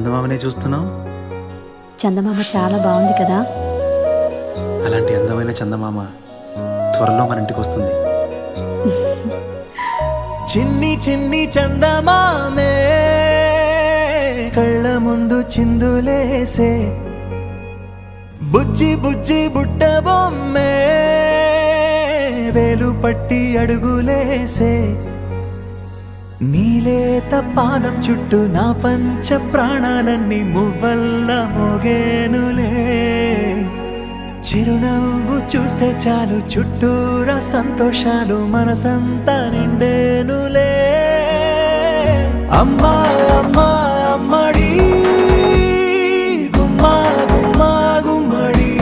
చందమామనే చూస్తున్నావు? చందమామ చాలా బాగుంది కదా. అలాంటి అందమైన చందమామ త్వరలో మన ఇంటికి వస్తుంది. చిన్ని చిన్ని చందమామే కళ్ళ ముందు చిందులేసే, బుజ్జి బుజ్జి బుట్ట బొమ్మే వేలు పట్టి అడుగులేసే, నీలేత పానం చుట్టూ నా పంచ ప్రాణాలన్నీ మువ్వల్ల మోగేనులే, చిరునవ్వు చూస్తే చాలు చుట్టూరా సంతోషాలు మనసంతా నిండేనులే. అమ్మా అమ్మా అమ్మడి గుమ్మా గుమ్మా గుమ్మడి,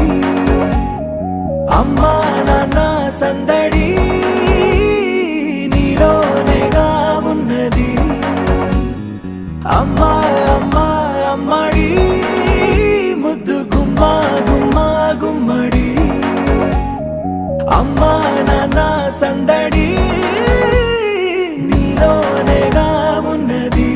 అమ్మా నాన్న సందడి నీలోనేగా ఉన్నది. అమ్మా అమ్మా అమ్మడి ముద్దు గుమ్మా గుమ్మా గుమ్మడి, అమ్మా నాన్న సందడి నీలోనేగా ఉన్నది.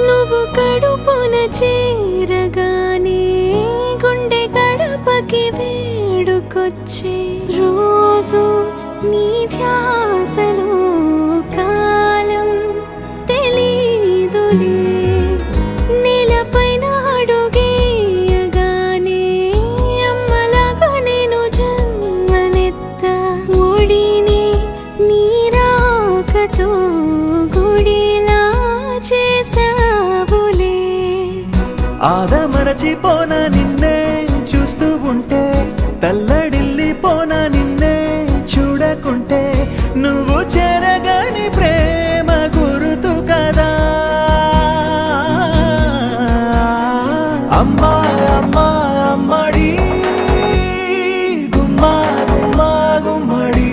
నువ్వు కడుపున చేరగానే గుండె గడపకి వేడుకొచ్చే, రోజు నీ ధ్యాసలో కాలం తెలీదులే, నేలపైన అడుగేయగానే అమ్మలాగా నేను జన్మనెత్త, ఒడిని నీ రాకతో గుడిలా చేసావులే. ఆదమరచిపోన నిన్నే చూస్తూ ఉంటే, తల్లడిల్లిపోన నిన్నే చూడకుంటే, నువ్వు చెరగని ప్రేమ గురుతు కదా. అమ్మా అమ్మా అమ్మడి గుమ్మా గుమ్మా గుమ్మడి,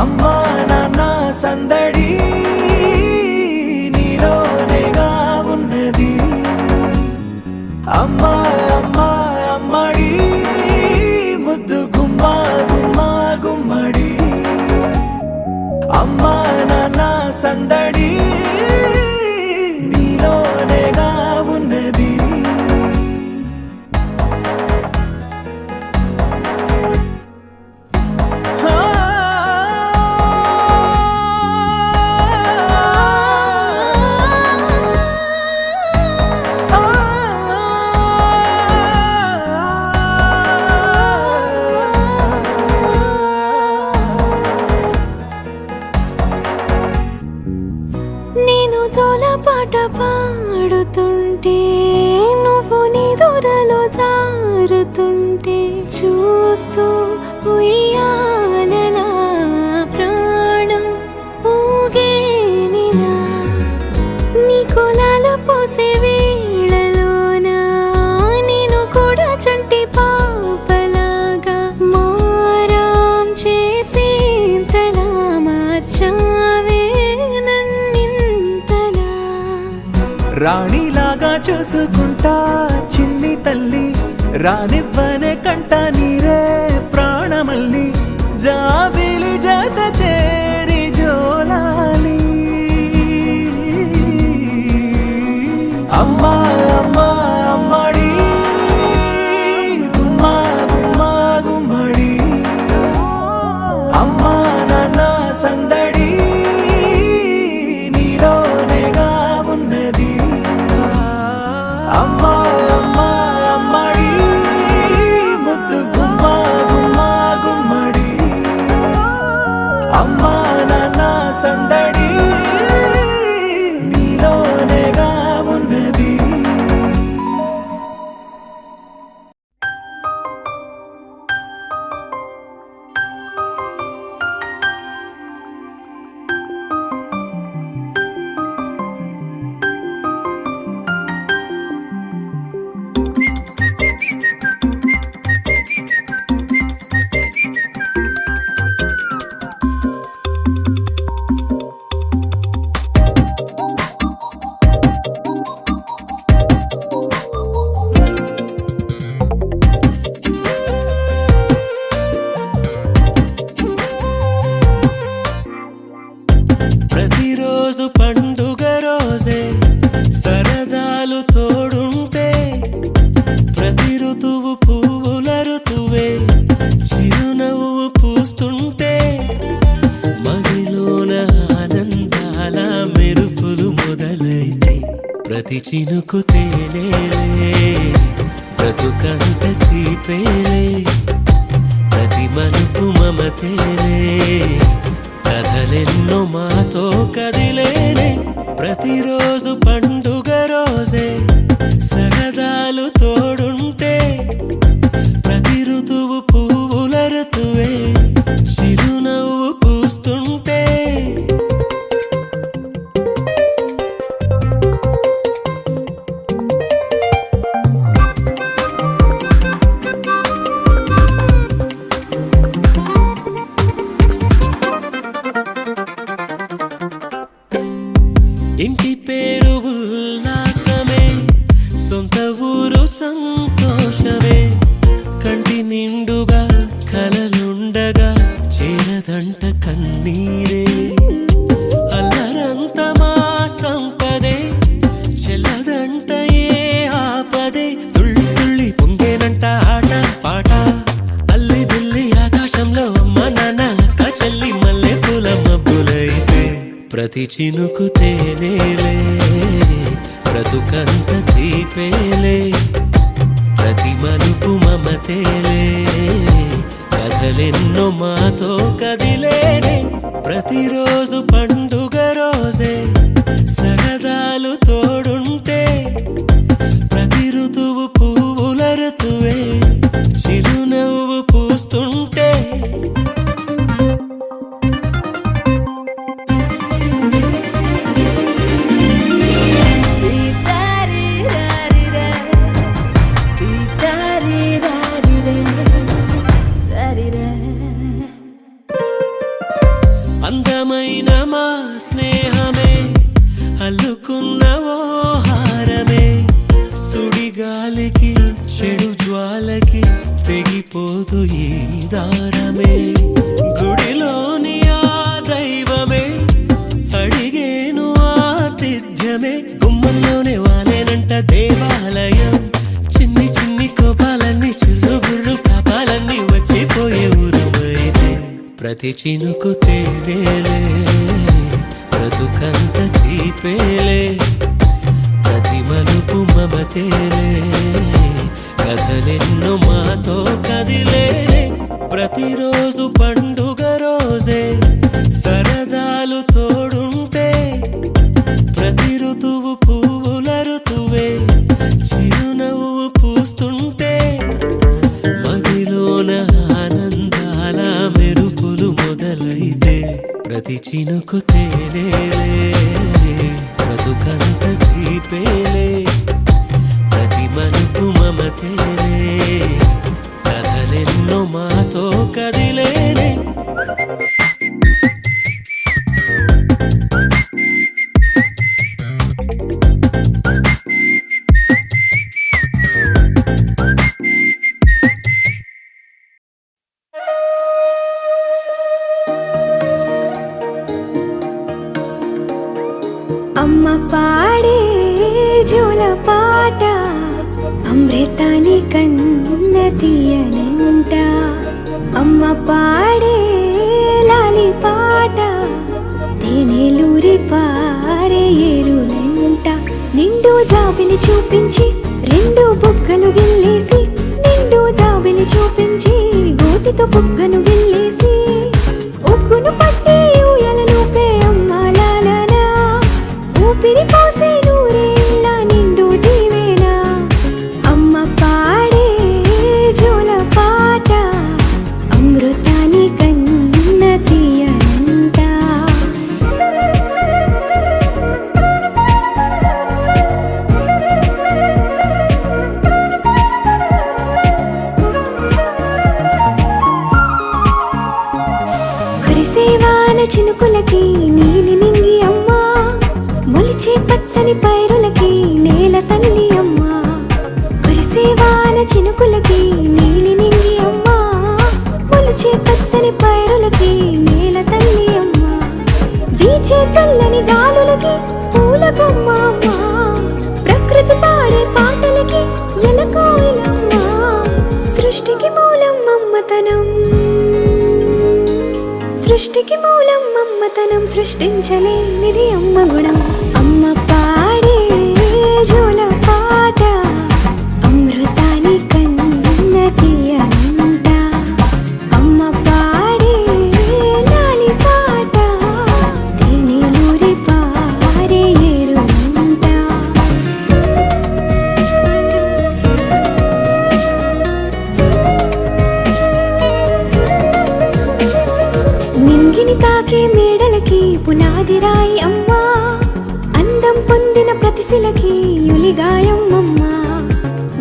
అమ్మా నాన్న సందడి నీలోనేగా ఉన్నది. అమ్మా అమ్మా అమ్మడి ముద్దు గుమ్మా గుమ్మా గుమ్మడి, అమ్మా నాన్న సందడి నీలోనేగా ఉన్నది. నేను జోలపాట పాడుతుంటే, నువ్వు నిదురలో జారుతుంటే, చూస్తూ ఉయ్యాలలా ప్రాణం ఊగేనిలా, నీ కులాల పోసే వేళలోన నేను కూడా చంటి పాపలాగా మారాం చేసేంతలా మార్చావే నన్నింతలా. రాణిలాగా చూసుకుంటా చిన్ని తల్లి, రానివ్వనే కంట నీరే ప్రాణమల్లి, జాబిలి జత చేరి జోలాలి. అమ్మా అమ్మా అమ్మడి గుమ్మా గుమ్మా గుమ్మడి, అమ్మా నాన్న సందడి నీలోనేగా ఉన్నది. అమ్మా అమ్మా అమ్మడి ముద్దు గుమ్మా గుమ్మా గుమ్మడి, ప్రతిరోజు పండుగ రోజే సరదాలు తోడుంటే ప్రతి ఋతువు పువ్వుల ఋతువే చిరునవ్వు పూస్తుంటే మదిలోన ఆనందాల మెరుపులు మొదలైతే ప్రతి చినుకు తేనేలే బ్రతుకంత తీపేలే ప్రతి మలుపు మమతేలే కథలెన్నో మాతో కదిలేనే ప్రతిరోజు పండుగ రోజే సరదాలు తోడుంటే ప్రతి ఋతువు పువ్వుల ఋతువే చిరునవ్వు పూస్తుంటే ఇంటి పేరు ఉల్లాసమే సొంత ఊరు సంతోషమే కంటి నిండుగా కలలుండగా చేరదంట కన్నీరే అల్లరంత మా సంపదే చెల్లదంట ఏ ఆపదే తుళ్ళి తుళ్ళి పొంగేనంట ఆట పాట అల్లి బిల్లి ఆకాశంలో అమ్మ నాన్న అక్క చెల్లి మల్లె పూల మబ్బులైతే ప్రతి చినుకు తేనేలే బ్రతుకంత తీపేలే ప్రతి మలుపు మమతేలే కథలెన్నో మాతో కదిలేనే ప్రతిరోజు పండుగ రోజే సరదాలు తోడుంటే ప్రతి ఋతువు పువ్వుల ఋతువే చిరునవ్వు పూస్తుంటే అందమైన మా స్నేహమే అల్లుకున్న ఓ హారమే సుడిగాలికి చెడు జ్వాలకి తెగిపోదు ఈ దారమే గుడిలోని ఆ దైవమే అడిగేను ఆతిథ్యమే గుమ్మంలోనే వాలేనంట దేవాలయం చిన్ని చిన్ని కోపాలన్నీ చిరుబుర్రు పాపాలన్నీ వచ్చిపోయే ఊరుమైతే ప్రతి చినుకు తేనేలే బ్రతుకంత తీపేలే ప్రతి మలుపు మమతేలే కథలెన్నో మాతో కదిలేనే ప్రతిరోజు పండుగ రోజే సరదాలు తోడుంటే ప్రతి ఋతువు పువ్వుల ఋతువే చిరునవ్వు పూస్తుంటే మదిలోన ఆనందాల మెరుపులు మొదలైతే ప్రతి చినుకు తేనేలే బ్రతుకంత తీపేలే ప్రతి మలుపు మమతేలే కథలెన్నో మాతో కదిలేనే అమ్మ పాడే జోల పాట అమృతాని కన్న తీయనంట అమ్మ పాడే లాలి పాట తేనెలూరి పారే ఏరులంట నిండు జాబిలి చూపించి రెండు బుగ్గలు గిల్లేసి నిండు జాబిలి చూపించి గోటితో బుగ్గను గిల్లేసి ఉగ్గును పట్టి ఊయలనుపే అమ్మ లాలనా ఊపిరి పోసే నూరేళ్ళ నిండు దీవేనా అమ్మ పాడే జోల పాట అమృతాని కన్న తీయనంట కురిసేవాన చినుకులకి నీలి నింగి అమ్మా మొలిచే పచ్చని పైరులకి నేల తల్లి అమ్మా కురిసేవాన చినుకులకి నీలి నింగి అమ్మా మొలిచే పచ్చని పైరులకి నేల తల్లి అమ్మా వీచే చల్ల చల్లని గాలులకి పూల బొమ్మ అమ్మ, ప్రకృతి పాడే పాటలకి ఎలకోయిలమ్మ, సృష్టికి మూలం మమ్మతనం, సృష్టికి మూలం మమ్మతనం, సృష్టించలేనిది అమ్మ గుణం. అమ్మ పాడే జోల పాట అమృతాని కన్న తీయనంట, అమ్మ పాడే లాలి పాట తేనెలూరి పారే ఏరునంట. నింగిని తాకే మేడలకి పునాది రాయి అమ్మా, అందం పొందిన ప్రతిశిలకి యులిగాయం అమ్మా.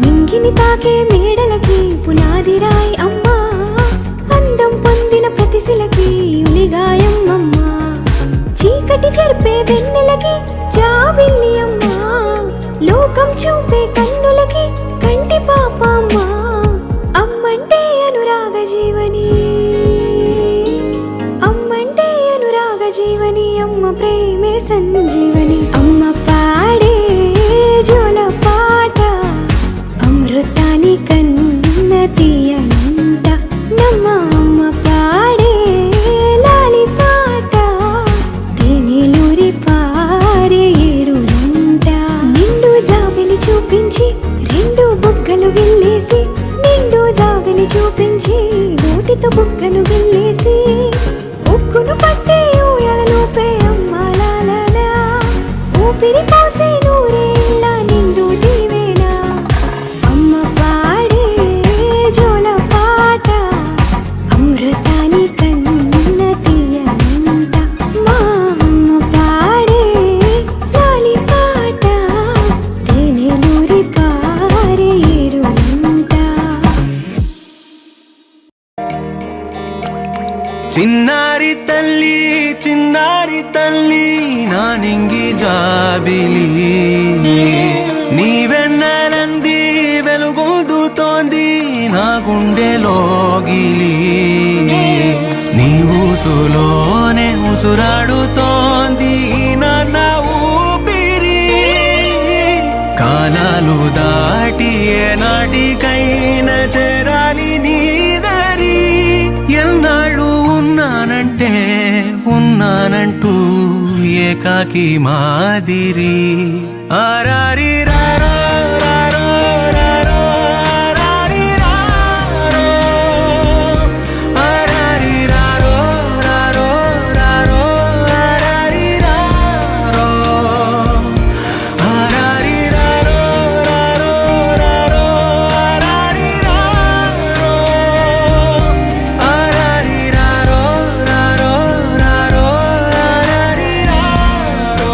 నింగిని తాకే మేడలకి పునాది రాయి అమ్మా, అందం పొందిన ప్రతిశిలకి యులిగాయం అమ్మా. చీకటి చెరిపే వెన్నెలకి జాబిల్లి అమ్మా, లోకం చూపే కన్నులకి కంటి పాప అమ్మా. అమ్మంటే అనురాగ జీవని, అమ్మంటే అనురాగ జీవని, అమ్మ ప్రేమే సంజీవని. అమ్మ పాడే జోల పాట అమృతాని కన్న తీయనంట, నమ్మ అమ్మ పాడే లాలి పాట తేనెలూరి పారే ఏరునంట. నిండు జాబిలి చూపించి రెండు బుగ్గలు గిల్లేసి, నిండు జాబిలి చూపించి నోటితో బుగ్గను గిల్లేసి, ఉక్కును పట్టే ఊయలలోపే అమ్మ లాలలా, ఊపిరి పోసే నూరేళ్ళ నిండు దీవేనా. అమ్మ పాడే జోల పాట అమృతాని కన్న తీయనంట, మా అమ్మ పాడే లాలి పాట తేనెలూరి పారే ఏరునంట. చిన్నారి తల్లి చిన్నారి తల్లి నా నింగి జాబిలి, నీవెన్నెలంది వెలుగొందుతోంది నా గుండెలోగిలి, నీ ఊసులోనే ఉసురాడుతోంది నా ఊపిరి, కాలాలు దాటి ఏనాటికైనా చేరాలి నీ దరి. ఎన్నాళ్ళు ఉన్నానంటే ఉన్నానంటూ ఏకాకి మాదిరి, ఆరారి రారో రారో రారో ఆరారి రారో, ఆరారి రారో రారో రారో ఆరారి రారో, ఆరారి రారో రారో రారో ఆరారి రారో, ఆరారి రారో రారో రారో ఆరారి రారో.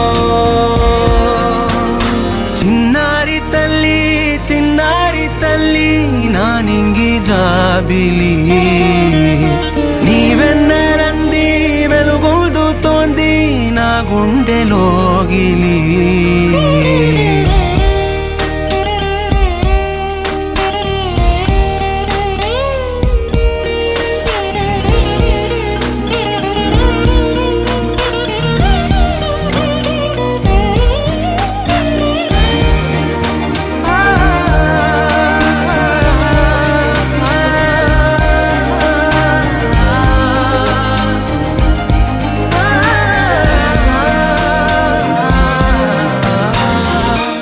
చిన్నారి తల్లి చిన్నారి తల్లి నా నింగి జాబిలి, నీవెన్నెలంది వెలుగొందుతోంది నా గుండెలోగిలి.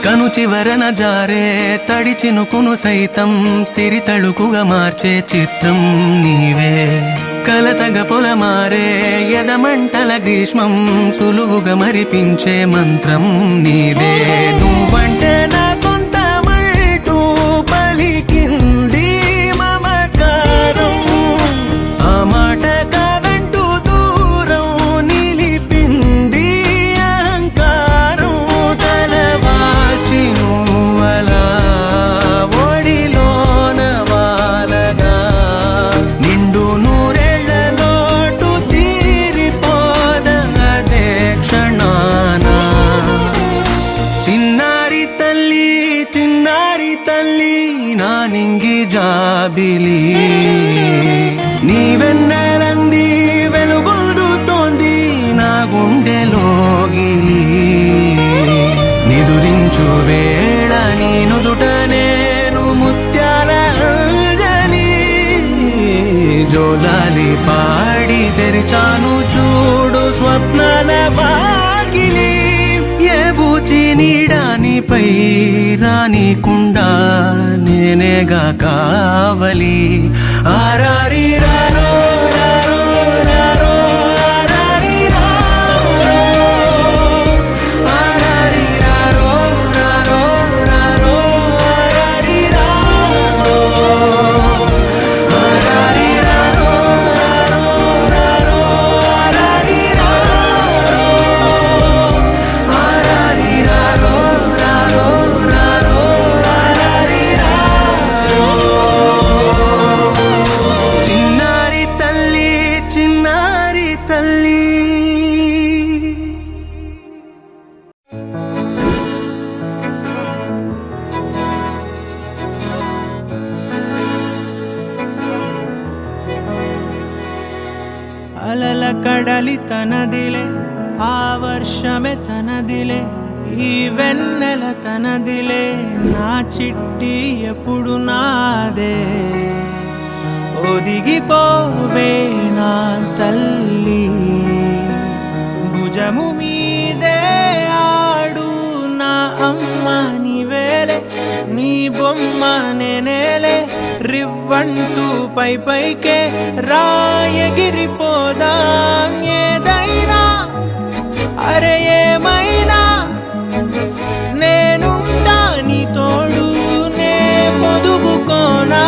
కను చివరన జారే తడి చినుకును సైతం సిరి తళుకుగా మార్చే చిత్రం నీవే, కలతగ పొలమారే ఎదమంటల గ్రీష్మం సులువుగా మరిపించే మంత్రం నీదే. నువ్వంటే నా సొంతమంటూ పలికింది మమకారం, ఆ మాట కాదంటూ దూరం నిలిపింది అహంకారం. తలవాల్చి నువ్వలా ఒడిలోన వాలగా, నిండు నూరేళ్ల లోటు తీరిపోదదే క్షణాన. చిన్నారి తల్లి చిన్నారి తల్లి నా నింగి జాబిలి, నీవెన్నెలంది వెలుగొందుతోంది నా గుండెలోగి. వేళ నీ నుదుట నేను ముత్యాల అంజలి జోలాలి పాడి తెరిచాను చూడు స్వప్నాల వాకిలి ఏ బూచి నీడానిపై రానికుండా నేనేగా కావలి ఆరారి రారో రారో రారో ఆరారి రారో ఆరారి రారో రారో రారో ఆరారి రారో ఆరారి రారో రారో ఆరారి రారో ఆరారి రారో రారో రారో ఆరారి రారో చిన్నారి తల్లి చిన్నారి తల్లి అలల కడలి తనదిలే ఆ వర్షమే తనదిలే ఈ వెన్నెల తనదిలే నా చిట్టి ఎప్పుడు నాదే ఒదిగిపోవే నా తల్లి భుజము మీదే ఆడు నా అమ్మ నీవేలే నీ బొమ్మ నేనేలే రివ్వంటూ పై పైకే రాయగిరిపోదాం ఏదైనా అరే ఏమైనా నేనుంటా నీ తోడు నే పొదుపుకోనారా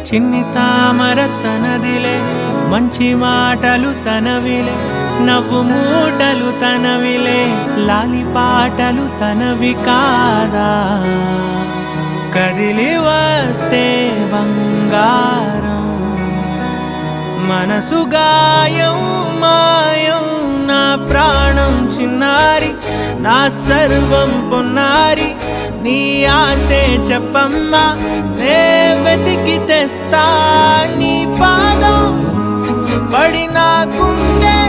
చిన్ని తామర తనదిలే మంచి మాటలు తనవిలే నవ్వు మూటలు తనవిలే లాలి పాటలు తనవి కాదా కదిలి వస్తే బంగారం మనసు గాయం మాయం నా ప్రాణం చిన్నారి నా సర్వం పొన్నారి నీ ఆశే చెప్పమ్మా నే వెతికి తెస్తా నీ పాదం పడి నాకుందే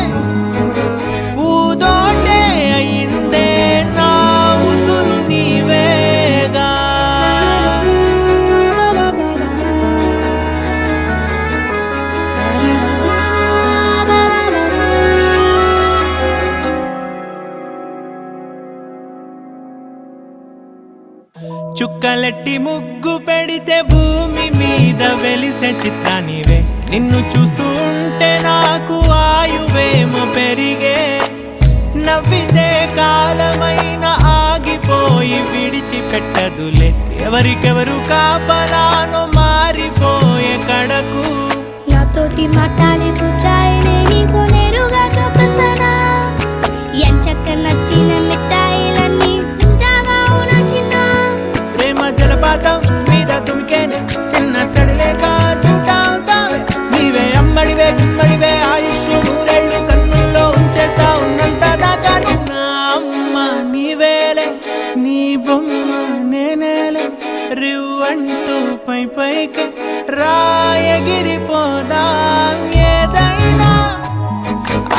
పూదోటే అయిందే నా ఉసురు నీవేగా చుక్కలెట్టి ముగ్గు పెడితే భూమి మీద వెలిసే చిత్రానివే నిన్ను చూస్తూ ఉంటే నాకు ఆయువేమో పెరిగే నవ్వితే కాలమైన ఆగిపోయి విడిచిపెట్టదులే ఎవరికెవరు కాపలానో మారిపోయే కడకు నాతోటి మాట్లాడే పుచ్చాయినే నీకు నేరుగా చూపించనా ఎంచక్క నచ్చిన మిఠాయిలన్నీ తింటాగా నచ్చిన ప్రేమ జలపాతం మీద తుమికేనే చిన్న సడిలేక చూటావుతావే నీవే అమ్మడివే గుమ్మడివే ఆయుష్ నూరేళ్ళు కన్నుల్లో ఉంచేస్తా ఉన్నంత దాకా నా అమ్మ నీవేలే నీ బొమ్మ నేనేలే రివ్వంటూ పై పైకి రాయగిరిపోదాం ఏదైనా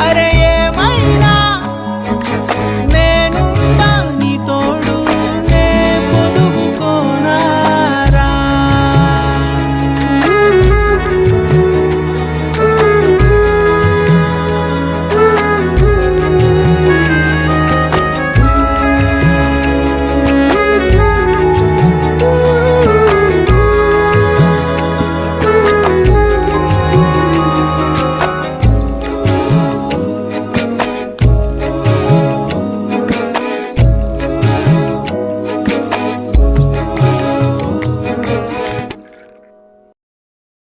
అరే ఏమైనా నేనుంటా నీ తోడు నే పొదుపుకోనారా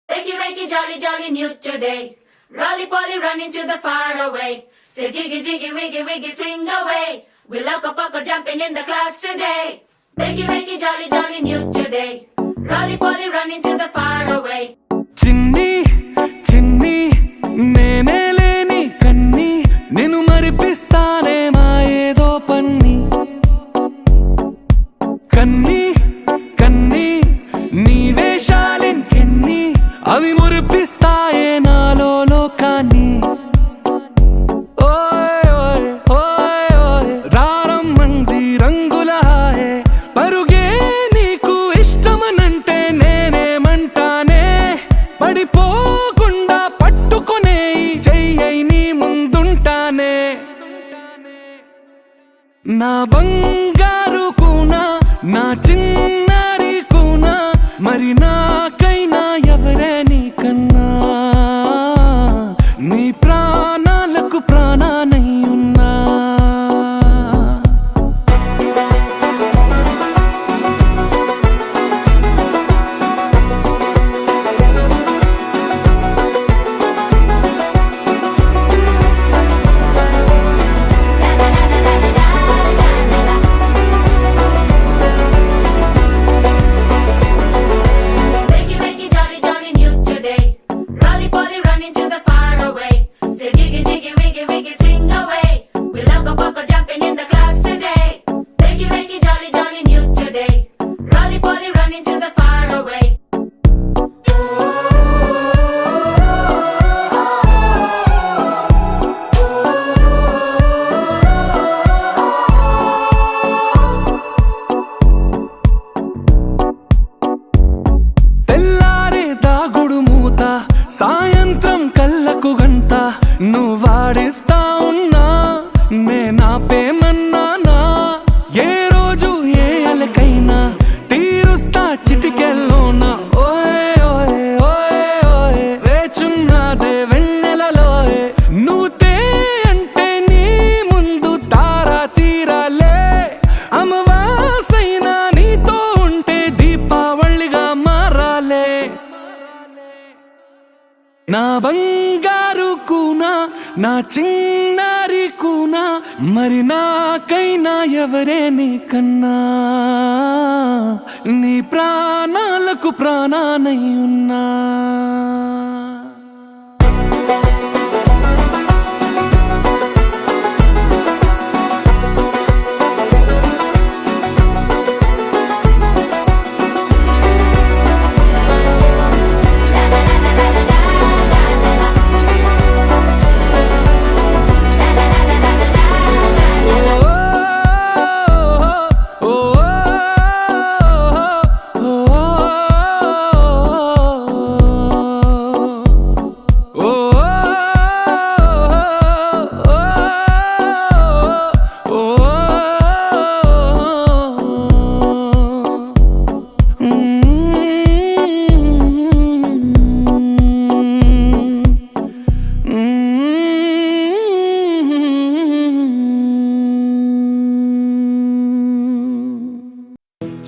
Wakey, wakey, jolly, jolly, new today. Rolly poly, running to the far away. Say jiggy, jiggy, wiggy, wiggy, sing away. We loco poco jumping in the clouds today. Wakey, wakey, jolly, jolly, new today. Rolly poly, running to the far away. చిన్ని చిన్ని నేనే లేని కన్ని నేను మరిపిస్తానే మా ఏదో పన్ని కన్ని కన్ని నీ వేషాలెన్కెన్ని మరి నాకైనా ఎవరే నీకన్నా నీ ప్రాణాలకు ప్రాణానై ఉన్నా Wakey, wakey, jolly, jolly new today. Rolly poly running to the far away. Say jiggy, jiggy, wiggy, wiggy, sing away. We loco poco jumping in the clouds today. Wakey, wakey, jolly, jolly new today. Rolly poly running to the far away. తెల్లారే దాగుడు మూత సాయంత్రం కళ్ళకు గంట నువ్వు వాడిస్తా ఉన్నా నేనాపేమన్నానా ఏ రోజు ఏ అలకైనా తీరుస్తా చిటికెల్లోనా ఓయే ఓయే ఓయే ఓయే వేచున్నదే వెన్నెలలోయే నువ్వు తే అంటే నీ ముందు తారా తీరాలే అమవాసైనా నీతో ఉంటే దీపావళిగా మారాలే నా బంగారు కూనా నా చిన్నారి కూనా మరి నాకైనా ఎవరే నీకన్నా నీ ప్రాణాలకు ప్రాణానై ఉన్నా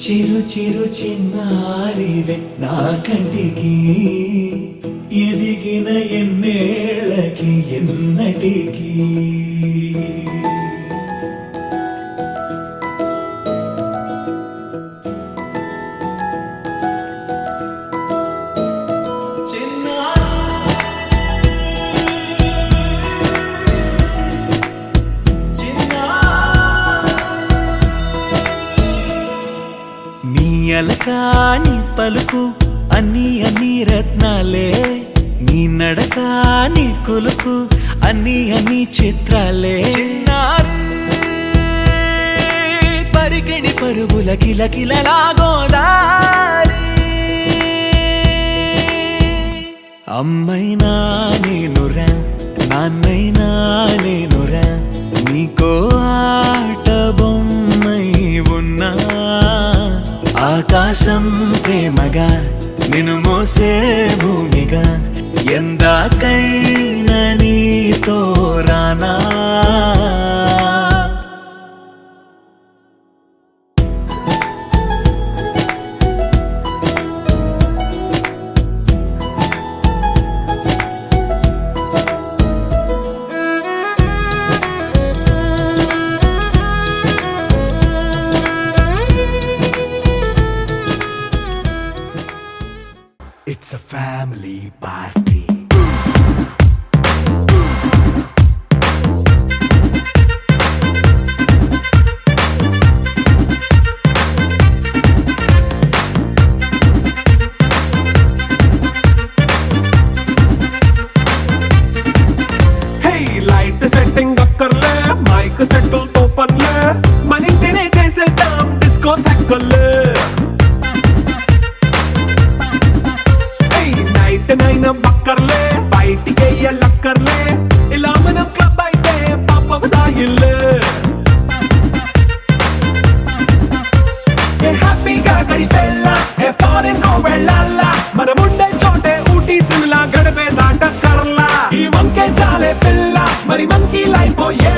చిరు చిరు చిన్నారివే నా కంటికి ఎదిగిన ఎన్నేళ్ళకి ఎన్నటికి నీ అలకాని పలుకు అన్ని అన్ని రత్నాలే నీ నడకాని కొలుకు అన్ని అన్ని చిత్రాలే పరికిణి పరుగుల కిలకిలలాగోదారి అమ్మైనా నేనురా నాన్నైనా నేనురా నీకో ఆట బొమ్మై ఉన్నా ఆకాశం ప్రేమగా నిన్ను మోసే భూమిగా ఎందాకైనా నీతో రానా It's a family party.